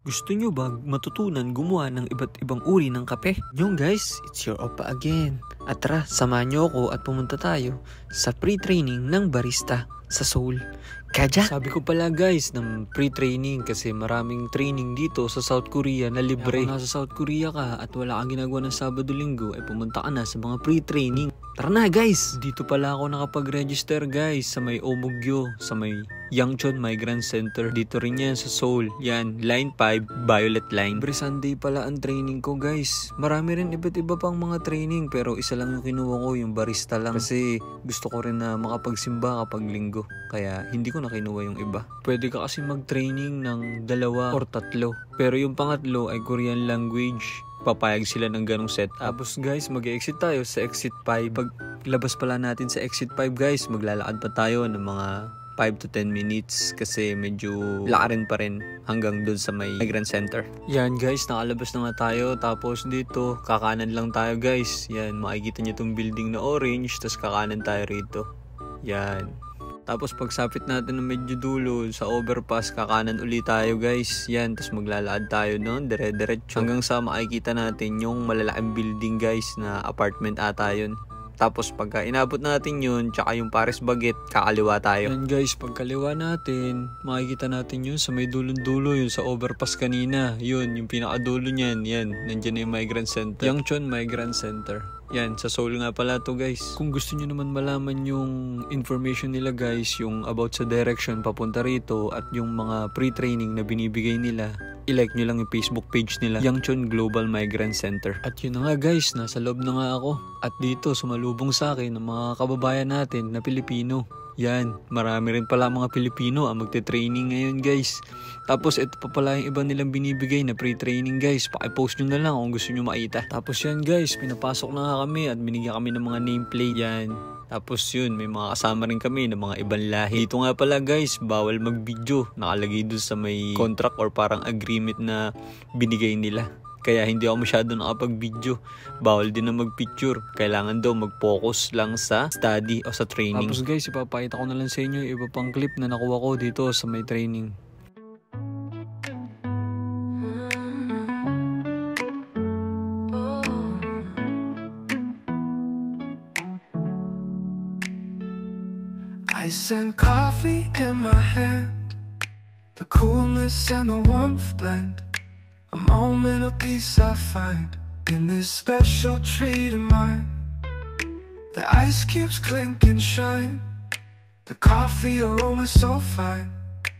Gusto nyo ba matutunan gumawa ng iba't ibang uri ng kape? Yung guys, it's your Oppa again. At tara, samahan nyo ako at pumunta tayo sa pre-training ng barista sa Seoul. Kaja? Sabi ko pala guys ng pre-training kasi maraming training dito sa South Korea na libre. Kung nasa South Korea ka at wala kang ginagawa ng Sabado-Linggo, ay pumunta ka na sa mga pre-training. Tara na guys! Dito pala ako nakapag-register guys sa may Omugyo, sa may Yangchon Migrant Center. Dito rin yan sa Seoul. Yan, Line 5, Violet Line. Every Sunday pala ang training ko guys. Marami rin iba't iba pang mga training pero isa lang yung kinuha ko, yung barista lang. Kasi gusto ko rin na makapagsimba kapag linggo. Kaya hindi ko na kinuha yung iba. Pwede ka kasi mag-training ng 2 or 3. Pero yung pangatlo ay Korean language. Papayag sila ng ganong set. Tapos guys, mag-exit tayo sa exit 5. Pag labas pala natin sa exit 5 guys, maglalakad pa tayo ng mga 5 to 10 minutes kasi medyo lakarin pa rin hanggang dun sa may Migrant Center. Yan guys, nakalabas na nga tayo. Tapos dito, kakanan lang tayo guys. Yan, makikita nyo itong building na orange. Tapos kakanan tayo rito. Yan. Tapos pagsapit natin ng medyo dulo sa overpass, kakanan ulit tayo guys. Yan, tapos maglalakad tayo noon, dire-diretso. Hanggang sa makikita natin yung malalaking building guys na apartment ata yun. Tapos pagka inabot natin yun, tsaka yung Paris Baguette, kakaliwa tayo. Yan guys, pagkaliwa natin, makikita natin yun sa may dulong-dulo, yun sa overpass kanina. Yun, yung pinakadulo niyan, yan, nandiyan na yung Migrant Center. Yangchon Migrant Center. Yan, sa Seoul nga pala to guys. Kung gusto nyo naman malaman yung information nila guys, yung about sa direction papunta rito at yung mga pre-training na binibigay nila, i-like nyo lang yung Facebook page nila, Yangchon Global Migrant Center. At yun na nga guys, nasa loob na nga ako. At dito, sumalubong sa akin ng mga kababayan natin na Pilipino. Yan, marami rin pala mga Pilipino ang magte-training ngayon guys. Tapos ito pa pala yung iba nilang binibigay na pre-training guys. Paki-post nyo na lang kung gusto nyo makita. Tapos yan guys, pinapasok na nga kami at binigyan kami ng mga nameplate. Yan. Tapos yun, may mga kasama rin kami ng mga ibang lahi. Dito nga pala guys, bawal mag-video. Nakalagay dun sa may contract or parang agreement na binigay nila. Kaya hindi ako masyado nakapag-video. Bawal din na mag-picture. Kailangan daw mag-focus lang sa study o sa training. Tapos guys, ipapakita ko na lang sa inyo yung iba pang clip na nakuha ko dito sa may training. Ice and coffee in my hand, the coolness and the warmth blend. A moment of peace I find in this special treat of mine. The ice cubes clink and shine, the coffee aroma so fine.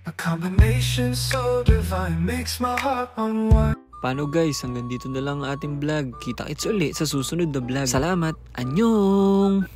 A combination so divine makes my heart unwind. Paano guys, hanggang dito na lang ang ating vlog. Kita-kits ulit sa susunod na vlog. Salamat, anyong!